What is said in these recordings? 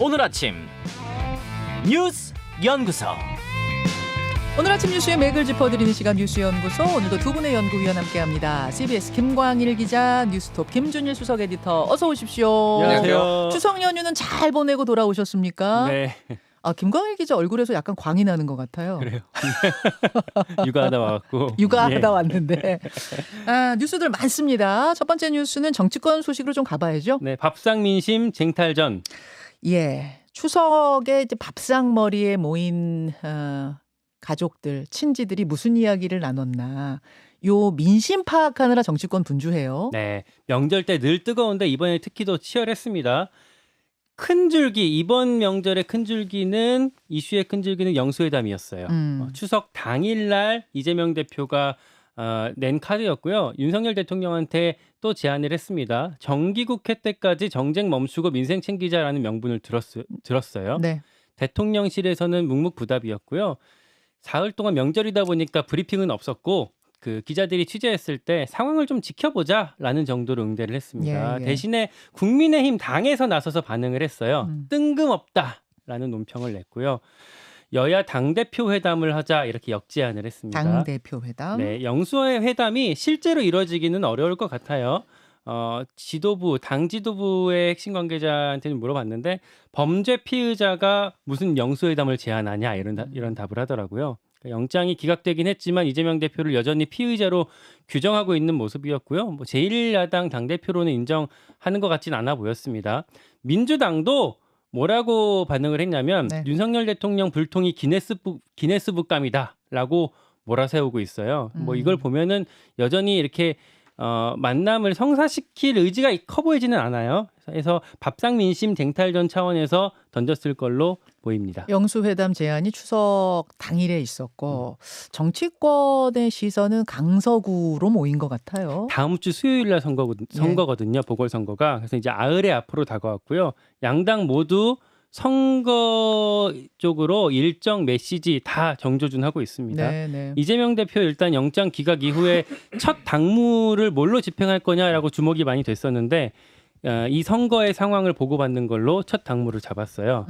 오늘 아침 뉴스 연구소. 오늘 아침 뉴스의 맥을 짚어드리는 시간 뉴스연구소. 오늘도 두 분의 연구위원 함께합니다. CBS 김광일 기자, 뉴스톱 김준일 수석 에디터, 어서 오십시오. 안녕하세요. 추석 연휴는 잘 보내고 돌아오셨습니까? 네. 김광일 기자 얼굴에서 약간 광이 나는 것 같아요. 그래요. 육아하다 와갖고. 육아하다 왔는데. 뉴스들 많습니다. 첫 번째 뉴스는 정치권 소식으로 좀 가봐야죠. 네, 밥상 민심 쟁탈전. 예, 추석에 이제 밥상머리에 모인 가족들, 친지들이 무슨 이야기를 나눴나. 요 민심 파악하느라 정치권 분주해요. 네, 명절 때 늘 뜨거운데 이번에 특히 더 치열했습니다. 큰 줄기, 이번 명절의 큰 줄기는 이슈의 큰 줄기는 영수회담이었어요. 추석 당일날 이재명 대표가 낸 카드였고요. 윤석열 대통령한테 또 제안을 했습니다. 정기국회 때까지 정쟁 멈추고 민생 챙기자라는 명분을 들었어요. 네. 대통령실에서는 묵묵부답이었고요. 사흘 동안 명절이다 보니까 브리핑은 없었고 그 기자들이 취재했을 때 상황을 좀 지켜보자라는 정도로 응대를 했습니다. 예, 예. 대신에 국민의힘 당에서 나서서 반응을 했어요. 뜬금없다라는 논평을 냈고요. 여야 당대표 회담을 하자 이렇게 역제안을 했습니다. 당대표 회담. 네, 영수의 회담이 실제로 이루어지기는 어려울 것 같아요. 지도부, 당 지도부의 핵심 관계자한테는 물어봤는데 범죄 피의자가 무슨 영수회담을 제안하냐 이런 답을 하더라고요. 영장이 기각되긴 했지만 이재명 대표를 여전히 피의자로 규정하고 있는 모습이었고요. 뭐 제1야당 당대표로는 인정하는 것 같진 않아 보였습니다. 민주당도 뭐라고 반응을 했냐면 네. 윤석열 대통령 불통이 기네스북감이다라고 몰아세우고 있어요. 뭐 이걸 보면은 여전히 이렇게 만남을 성사시킬 의지가 커 보이지는 않아요. 그래서 밥상 민심 쟁탈전 차원에서 던졌을 걸로 보입니다. 영수회담 제안이 추석 당일에 있었고 정치권의 시선은 강서구로 모인 것 같아요. 다음 주 수요일 날 선거거든요. 보궐선거가. 그래서 이제 아흘에 앞으로 다가왔고요. 양당 모두 선거 쪽으로 일정 메시지 다 정조준하고 있습니다. 네, 네. 이재명 대표 일단 영장 기각 이후에 첫 당무를 뭘로 집행할 거냐라고 주목이 많이 됐었는데 이 선거의 상황을 보고받는 걸로 첫 당무를 잡았어요.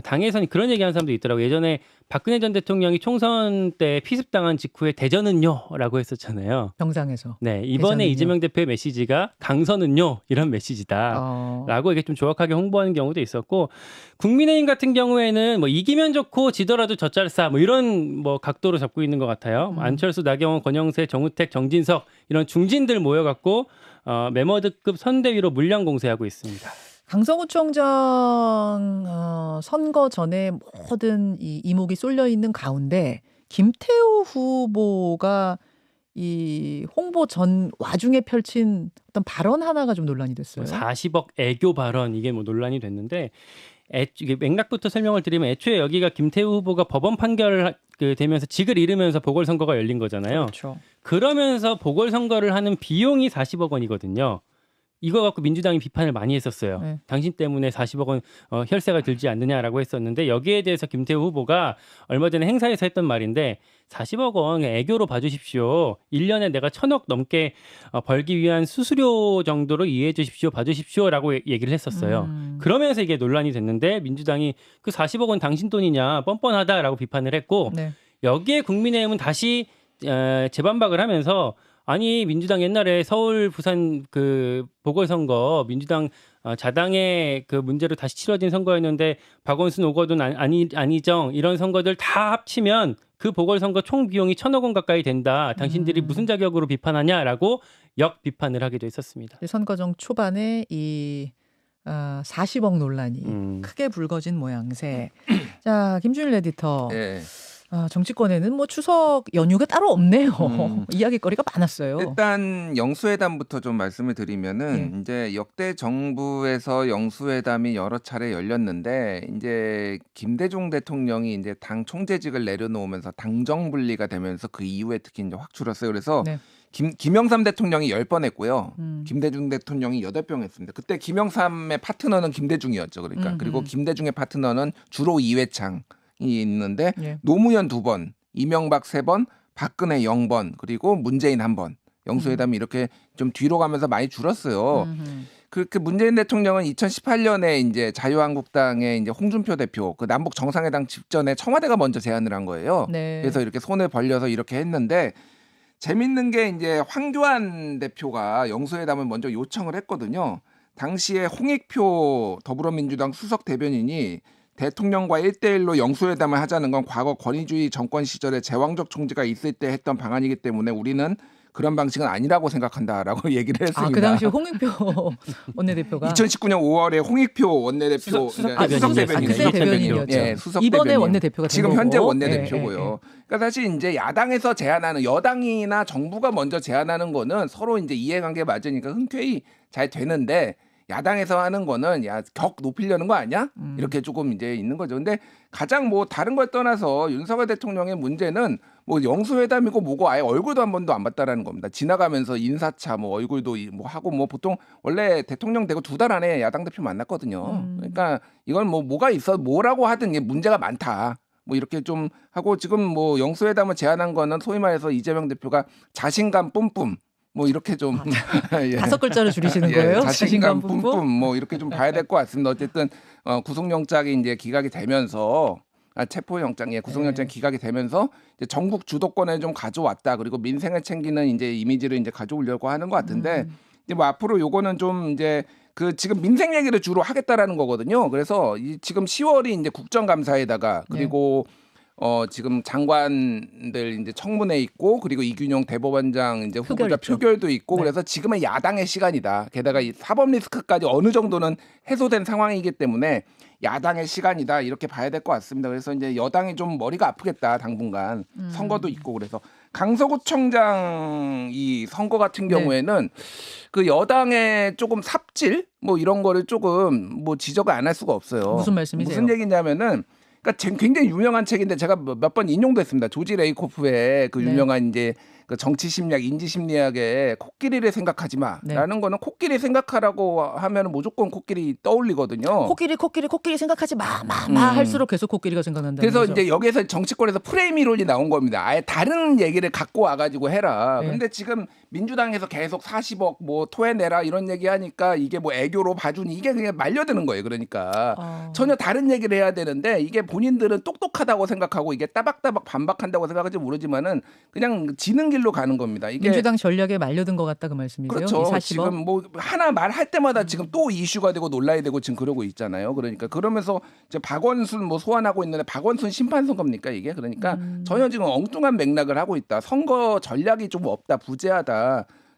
당에서는 그런 얘기하는 사람도 있더라고요. 예전에 박근혜 전 대통령이 총선 때 피습당한 직후에 대전은요 라고 했었잖아요. 병상에서. 네, 이번에 대전은요. 이재명 대표의 메시지가 강서는요 이런 메시지다 라고 이게 좀 조악하게 홍보하는 경우도 있었고, 국민의힘 같은 경우에는 뭐 이기면 좋고 지더라도 젖잘싸 뭐 이런 뭐 각도로 잡고 있는 것 같아요. 안철수, 나경원, 권영세, 정우택, 정진석 이런 중진들 모여갖고 메머드급 선대위로 물량 공세하고 있습니다. 강서구청장 선거 전에 모든 이 이목이 쏠려 있는 가운데 김태우 후보가 이 홍보 전 와중에 펼친 어떤 발언 하나가 좀 논란이 됐어요. 40억 애교 발언, 이게 뭐 논란이 됐는데 이게 맥락부터 설명을 드리면 애초에 여기가 김태우 후보가 법원 판결 되면서 직을 잃으면서 보궐선거가 열린 거잖아요. 그렇죠. 그러면서 보궐선거를 하는 비용이 40억 원이거든요. 이거 갖고 민주당이 비판을 많이 했었어요. 네. 당신 때문에 40억 원 혈세가 들지 않느냐라고 했었는데, 여기에 대해서 김태우 후보가 얼마 전에 행사에서 했던 말인데 40억 원 애교로 봐주십시오. 1년에 내가 1,000억 넘게 벌기 위한 수수료 정도로 이해해 주십시오. 봐주십시오라고 얘기를 했었어요. 그러면서 이게 논란이 됐는데 민주당이 그 40억 원 당신 돈이냐 뻔뻔하다라고 비판을 했고, 네. 여기에 국민의힘은 다시 재반박을 하면서 아니 민주당 옛날에 서울 부산 그 보궐선거 민주당 자당의 그 문제로 다시 치러진 선거였는데 박원순 오거돈 안희정 이런 선거들 다 합치면 그 보궐선거 총 비용이 1,000억 원 가까이 된다. 당신들이 무슨 자격으로 비판하냐라고 역비판을 하기도 했었습니다. 선거정 초반에 이 40억 논란이 크게 불거진 모양새. 자, 김준일 에디터. 네. 정치권에는 뭐 추석 연휴가 따로 없네요. 이야기거리가 많았어요. 일단 영수회담부터 좀 말씀을 드리면은 이제 역대 정부에서 영수회담이 여러 차례 열렸는데 이제 김대중 대통령이 이제 당 총재직을 내려놓으면서 당정 분리가 되면서 그 이후에 특히 이제 확 줄었어요. 그래서 네. 김영삼 대통령이 10번 했고요. 김대중 대통령이 8번 했습니다. 그때 김영삼의 파트너는 김대중이었죠. 그러니까 그리고 김대중의 파트너는 주로 이회창 이 있는데 노무현 2번, 이명박 3번, 박근혜 0번, 그리고 문재인 1번. 영수회담이 이렇게 좀 뒤로 가면서 많이 줄었어요. 그 문재인 대통령은 2018년에 이제 자유한국당의 이제 홍준표 대표 그 남북 정상회담 직전에 청와대가 먼저 제안을 한 거예요. 네. 그래서 이렇게 손을 벌려서 이렇게 했는데 재밌는 게 이제 황교안 대표가 영수회담을 먼저 요청을 했거든요. 당시에 홍익표 더불어민주당 수석 대변인이 대통령과 1대1로 영수회담을 하자는 건 과거 권위주의 정권 시절에 제왕적 총재가 있을 때 했던 방안이기 때문에 우리는 그런 방식은 아니라고 생각한다라고 얘기를 했습니다. 그 당시 홍익표 원내대표가 2019년 5월에 홍익표 원내대표 수석 대변인, 그때 대변인이었죠. 예, 수석 이번에 대변인. 원내대표가 된 지금 거고. 현재 예, 원내대표고요. 예, 예. 그러니까 사실 이제 야당에서 제안하는 여당이나 정부가 먼저 제안하는 거는 서로 이제 이해관계 맞으니까 흔쾌히 잘 되는데 야당에서 하는 거는 야 격 높이려는 거 아니야? 이렇게 조금 이제 있는 거죠. 근데 가장 뭐 다른 걸 떠나서 윤석열 대통령의 문제는 뭐 영수회담이고 뭐고 아예 얼굴도 한 번도 안 봤다라는 겁니다. 지나가면서 인사차 뭐 얼굴도 뭐 하고 뭐 보통 원래 대통령 되고 2달 안에 야당 대표 만났거든요. 그러니까 이건 뭐가 있어 뭐라고 하든 이게 문제가 많다. 뭐 이렇게 좀 하고 지금 뭐 영수회담을 제안한 거는 소위 말해서 이재명 대표가 자신감 뿜뿜 뭐 이렇게 좀 예. 5글자로 줄이시는 거예요? 자신감 뿜뿜? 뿜뿜 뭐 이렇게 좀 봐야 될 것 같습니다. 어쨌든 구속영장이 이제 기각이 되면서 체포영장에 구속영장 기각이 되면서 이제 전국 주도권을 좀 가져왔다. 그리고 민생을 챙기는 이제 이미지를 이제 가져오려고 하는 것 같은데 이제 뭐 앞으로 요거는 좀 이제 그 지금 민생 얘기를 주로 하겠다라는 거거든요. 그래서 지금 10월이 이제 국정감사에다가 그리고 지금 장관들 이제 청문회 있고 그리고 이균용 대법원장 이제 후보자 표결도 있고 네. 그래서 지금은 야당의 시간이다. 게다가 이 사법 리스크까지 어느 정도는 해소된 상황이기 때문에 야당의 시간이다 이렇게 봐야 될 것 같습니다. 그래서 이제 여당이 좀 머리가 아프겠다 당분간 선거도 있고 그래서 강서구청장 이 선거 같은 경우에는 그 여당의 조금 삽질 뭐 이런 거를 조금 뭐 지적을 안 할 수가 없어요. 무슨 말씀이세요? 무슨 얘기냐면은 그러니까 굉장히 유명한 책인데 제가 몇 번 인용도 했습니다. 조지 레이코프의 그 유명한 이제 그 정치 심리학, 인지 심리학의 코끼리를 생각하지 마라는 거는 코끼리 생각하라고 하면 무조건 코끼리 떠올리거든요. 코끼리 생각하지 마 할수록 계속 코끼리가 생각난다는 그래서 거죠. 이제 여기에서 정치권에서 프레임 이론이 나온 겁니다. 아예 다른 얘기를 갖고 와가지고 해라. 근데 지금 민주당에서 계속 40억 뭐 토해내라 이런 얘기하니까 이게 뭐 애교로 봐주니 이게 그냥 말려드는 거예요. 그러니까 전혀 다른 얘기를 해야 되는데 이게 본인들은 똑똑하다고 생각하고 이게 따박따박 반박한다고 생각할지 모르지만은 그냥 지는 길로 가는 겁니다. 이게 민주당 전략에 말려든 것 같다 그 말씀이세요? 그렇죠. 40억? 지금 뭐 하나 말할 때마다 지금 또 이슈가 되고 논란이 되고 지금 그러고 있잖아요. 그러니까 그러면서 이제 박원순 뭐 소환하고 있는데 박원순 심판 선거입니까 이게? 그러니까 전혀 지금 엉뚱한 맥락을 하고 있다. 선거 전략이 좀 없다, 부재하다.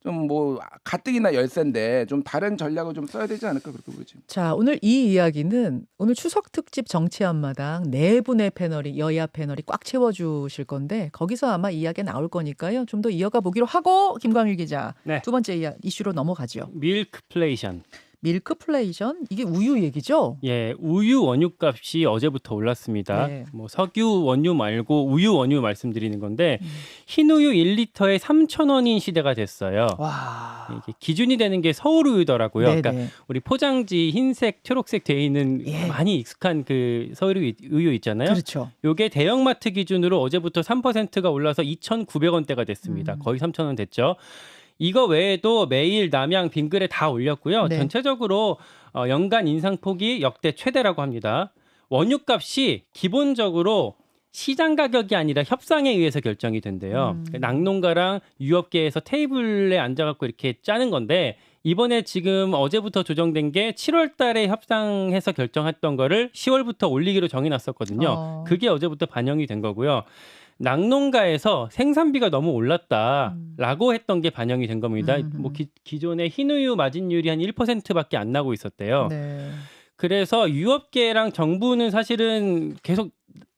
좀 뭐 가뜩이나 열세인데 좀 다른 전략을 좀 써야 되지 않을까 그렇게 보이죠. 자, 오늘 이 이야기는 오늘 추석 특집 정치 한마당 4분의 패널이 여야 패널이 꽉 채워주실 건데 거기서 아마 이야기가 나올 거니까요. 좀 더 이어가 보기로 하고 김광일 기자 네. 두 번째 이슈로 넘어가죠. 밀크플레이션. 밀크플레이션 이게 우유 얘기죠? 예, 우유 원유값이 어제부터 올랐습니다. 네. 뭐 석유 원유 말고 우유 원유 말씀드리는 건데 흰 우유 1리터에 3,000원인 시대가 됐어요. 와. 이게 기준이 되는 게 서울 우유더라고요. 네네. 그러니까 우리 포장지 흰색, 초록색 돼 있는 많이 익숙한 그 서울 우유 있잖아요. 그렇죠. 요게 대형마트 기준으로 어제부터 3%가 올라서 2,900원대가 됐습니다. 거의 3,000원 됐죠. 이거 외에도 매일 남양 빙그레 다 올렸고요. 네. 전체적으로 연간 인상폭이 역대 최대라고 합니다. 원유값이 기본적으로 시장 가격이 아니라 협상에 의해서 결정이 된대요. 낙농가랑 유업계에서 테이블에 앉아갖고 이렇게 짜는 건데 이번에 지금 어제부터 조정된 게 7월 달에 협상해서 결정했던 거를 10월부터 올리기로 정해놨었거든요. 그게 어제부터 반영이 된 거고요. 낙농가에서 생산비가 너무 올랐다라고 했던 게 반영이 된 겁니다. 뭐 기존의 흰우유 마진율이 한 1%밖에 안 나고 있었대요. 네. 그래서 유업계랑 정부는 사실은 계속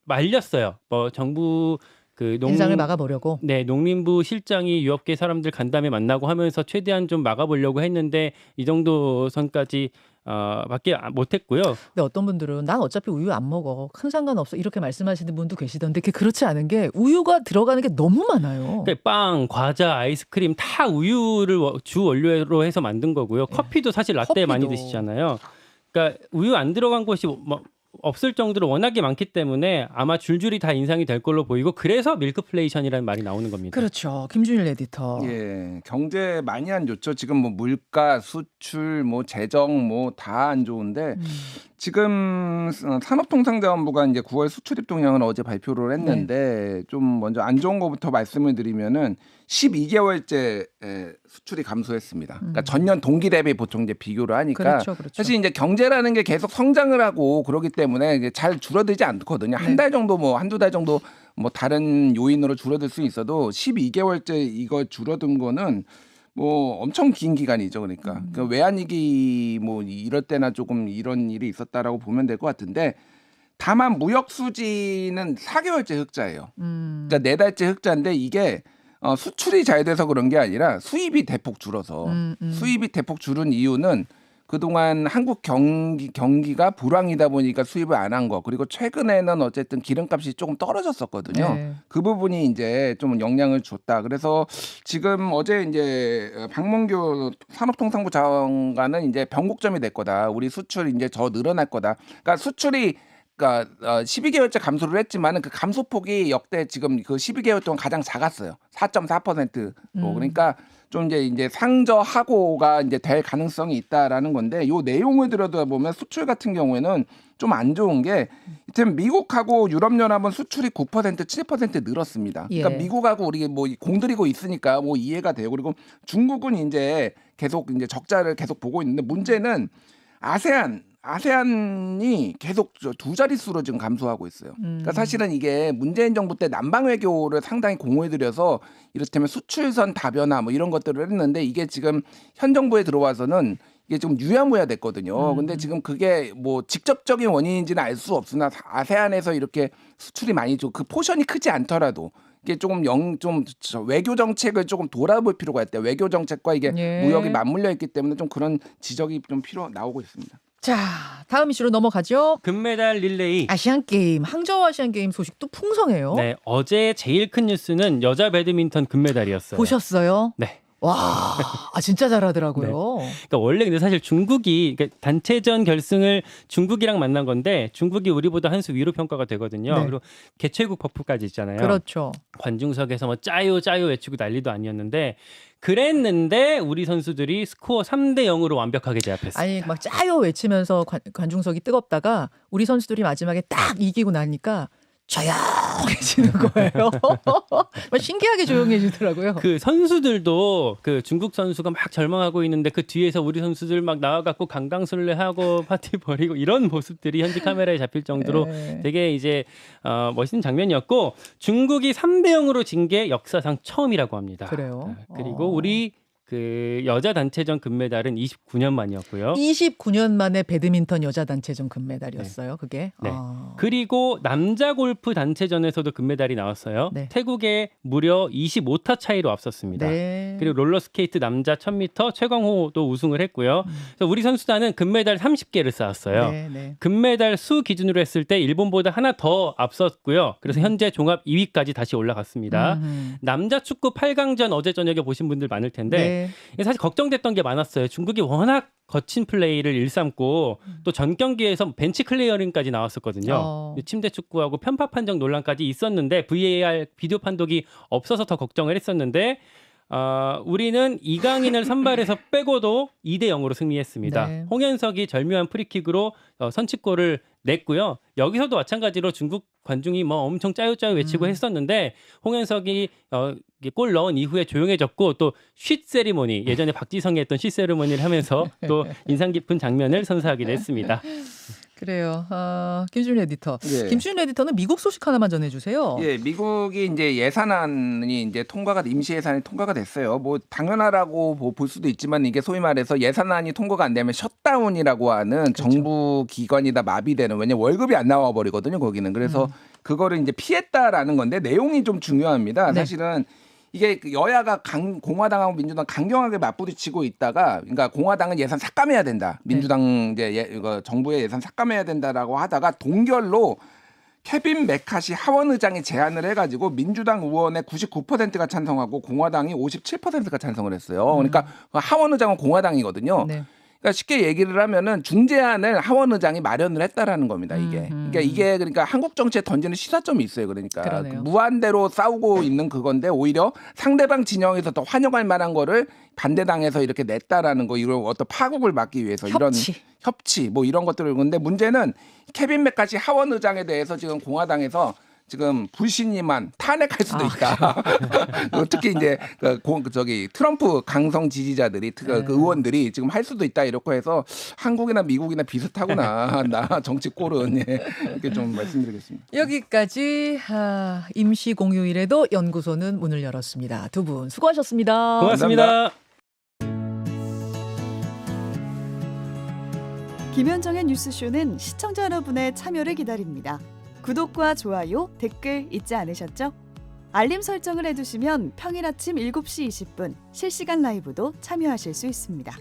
말렸어요. 뭐 정부 그 인상을 막아보려고. 네, 농림부 실장이 유업계 사람들 간담회 만나고 하면서 최대한 좀 막아보려고 했는데 이 정도 선까지 밖에 못했고요. 근데 어떤 분들은 난 어차피 우유 안 먹어. 큰 상관없어. 이렇게 말씀하시는 분도 계시던데 그게 그렇지 않은 게 우유가 들어가는 게 너무 많아요. 그러니까 빵, 과자, 아이스크림 다 우유를 주 원료로 해서 만든 거고요. 커피도 사실 라떼 커피도. 많이 드시잖아요. 그러니까 우유 안 들어간 곳이 뭐 없을 정도로 워낙에 많기 때문에 아마 줄줄이 다 인상이 될 걸로 보이고 그래서 밀크플레이션이라는 말이 나오는 겁니다. 그렇죠. 김준일 에디터. 예, 경제 많이 안 좋죠. 지금 뭐 물가, 수출, 뭐 재정 뭐 다 안 좋은데 지금 산업통상자원부가 이제 9월 수출 입동량을 어제 발표를 했는데 좀 먼저 안 좋은 거부터 말씀을 드리면은 12개월째 수출이 감소했습니다. 그러니까 전년 동기 대비 보통 이제 비교를 하니까 그렇죠. 사실 이제 경제라는 게 계속 성장을 하고 그러기 때문에 이게 잘 줄어들지 않거든요. 한 달 정도 뭐 한두 달 정도 뭐 다른 요인으로 줄어들 수 있어도 12개월째 이거 줄어든 거는 뭐 엄청 긴 기간이죠. 그러니까 외환위기 뭐 이럴 때나 조금 이런 일이 있었다라고 보면 될 것 같은데 다만 무역 수지는 4개월째 흑자예요. 그러니까 4달째 흑자인데 이게 수출이 잘 돼서 그런 게 아니라 수입이 대폭 줄어서 수입이 대폭 줄은 이유는 그동안 한국 경기가 불황이다 보니까 수입을 안 한 거 그리고 최근에는 어쨌든 기름값이 조금 떨어졌었거든요. 네. 그 부분이 이제 좀 영향을 줬다. 그래서 지금 어제 이제 박문규 산업통상부 장관은 이제 변곡점이 될 거다. 우리 수출 이제 더 늘어날 거다. 그러니까 수출이 그러니까 12개월째 감소를 했지만은 그 감소폭이 역대 지금 그 12개월 동안 가장 작았어요. 4.4%로. 그러니까 좀 이제 상저하고가 이제 될 가능성이 있다라는 건데 요 내용을 들여다보면 수출 같은 경우에는 좀 안 좋은 게 이템 미국하고 유럽연합은 수출이 9% 7% 늘었습니다. 그러니까 예. 미국하고 우리 뭐 공들이고 있으니까 뭐 이해가 돼요. 그리고 중국은 이제 계속 이제 적자를 계속 보고 있는데 문제는 아세안이 계속 두 자릿수로 지금 감소하고 있어요. 그러니까 사실은 이게 문재인 정부 때 남방 외교를 상당히 공을 들여서 이를테면 수출선 다변화 뭐 이런 것들을 했는데 이게 지금 현 정부에 들어와서는 이게 좀 유야무야 됐거든요. 근데 지금 그게 뭐 직접적인 원인인지는 알 수 없으나 아세안에서 이렇게 수출이 많이 그 포션이 크지 않더라도 이게 조금 외교 정책을 조금 돌아볼 필요가 있대요. 외교 정책과 이게 예. 무역이 맞물려 있기 때문에 좀 그런 지적이 좀 나오고 있습니다. 자, 다음 이슈로 넘어가죠. 금메달 릴레이. 아시안게임, 항저우 아시안게임 소식도 풍성해요. 네, 어제 제일 큰 뉴스는 여자 배드민턴 금메달이었어요. 보셨어요? 네. 와, 진짜 잘하더라고요. 그러니까 원래 근데 사실 중국이 그러니까 단체전 결승을 중국이랑 만난 건데 중국이 우리보다 한 수 위로 평가가 되거든요. 네. 그리고 개최국 버프까지 있잖아요. 그렇죠. 관중석에서 뭐 짜요 외치고 난리도 아니었는데 그랬는데 우리 선수들이 스코어 3대 0으로 완벽하게 제압했어요. 아니 막 짜요 외치면서 관중석이 뜨겁다가 우리 선수들이 마지막에 딱 이기고 나니까 조용해지는 거예요. 막 신기하게 조용해지더라고요. 그 선수들도 그 중국 선수가 막 절망하고 있는데 그 뒤에서 우리 선수들 막 나와갖고 강강술래하고 파티 벌이고 이런 모습들이 현지 카메라에 잡힐 정도로 네. 되게 이제 멋있는 장면이었고 중국이 3대 0으로 진 게 역사상 처음이라고 합니다. 그래요? 그리고 우리 그 여자 단체전 금메달은 29년 만이었고요. 29년 만에 배드민턴 여자 단체전 금메달이었어요. 그게. 네. 그리고 남자 골프 단체전에서도 금메달이 나왔어요. 네. 태국에 무려 25타 차이로 앞섰습니다. 네. 그리고 롤러스케이트 남자 1000m 최광호도 우승을 했고요. 그래서 우리 선수단은 금메달 30개를 쌓았어요. 네, 네. 금메달 수 기준으로 했을 때 일본보다 하나 더 앞섰고요. 그래서 현재 종합 2위까지 다시 올라갔습니다. 남자 축구 8강전 어제 저녁에 보신 분들 많을 텐데 네. 사실 걱정됐던 게 많았어요. 중국이 워낙 거친 플레이를 일삼고 또 전 경기에서 벤치 클리어링까지 나왔었거든요. 침대 축구하고 편파 판정 논란까지 있었는데 VAR 비디오 판독이 없어서 더 걱정을 했었는데 우리는 이강인을 선발해서 빼고도 2대 0으로 승리했습니다. 네. 홍현석이 절묘한 프리킥으로 선취골을 냈고요. 여기서도 마찬가지로 중국 관중이 뭐 엄청 짜요짜요 외치고 했었는데 홍현석이 골 넣은 이후에 조용해졌고 또 쉿 세리머니 예전에 박지성이 했던 쉿 세리머니를 하면서 또 인상 깊은 장면을 선사하기도 했습니다. 그래요. 김준일 에디터. 예. 김준일 에디터는 미국 소식 하나만 전해주세요. 예, 미국이 이제 예산안이 이제 임시 예산이 통과가 됐어요. 뭐 당연하라고 볼 수도 있지만 이게 소위 말해서 예산안이 통과가 안 되면 셧다운이라고 하는 그렇죠. 정부 기관이 다 마비되는 왜냐면 월급이 안 나와 버리거든요. 거기는 그래서 그거를 이제 피했다라는 건데 내용이 좀 중요합니다. 네. 사실은 이게 여야가 공화당하고 민주당 강경하게 맞부딪히고 있다가 그러니까 공화당은 예산 삭감해야 된다. 민주당 이제 이거 정부의 예산 삭감해야 된다라고 하다가 동결로 케빈 메카시 하원 의장이 제안을 해가지고 민주당 의원의 99%가 찬성하고 공화당이 57%가 찬성을 했어요. 그러니까 하원 의장은 공화당이거든요. 네. 그러니까 쉽게 얘기를 하면은 중재안을 하원 의장이 마련을 했다라는 겁니다. 이게. 그러니까 한국 정치에 던지는 시사점이 있어요. 그러니까 그러네요. 무한대로 싸우고 있는 그건데 오히려 상대방 진영에서 더 환영할 만한 거를 반대당에서 이렇게 냈다라는 거, 이런 어떤 파국을 막기 위해서 이런 협치 뭐 이런 것들을. 근데 문제는 케빈 맥카시 하원 의장에 대해서 지금 공화당에서 지금 불신임한 탄핵할 수도 있다. 특히 이제 저기 트럼프 강성 지지자들이 그 의원들이 지금 할 수도 있다 이렇게 해서 한국이나 미국이나 비슷하구나. 나 정치 꼴은 이렇게 좀 말씀드리겠습니다. 여기까지 임시 공휴일에도 연구소는 문을 열었습니다. 두 분 수고하셨습니다. 고맙습니다. 김현정의 뉴스쇼는 시청자 여러분의 참여를 기다립니다. 구독과 좋아요, 댓글 잊지 않으셨죠? 알림 설정을 해두시면 평일 아침 7시 20분 실시간 라이브도 참여하실 수 있습니다.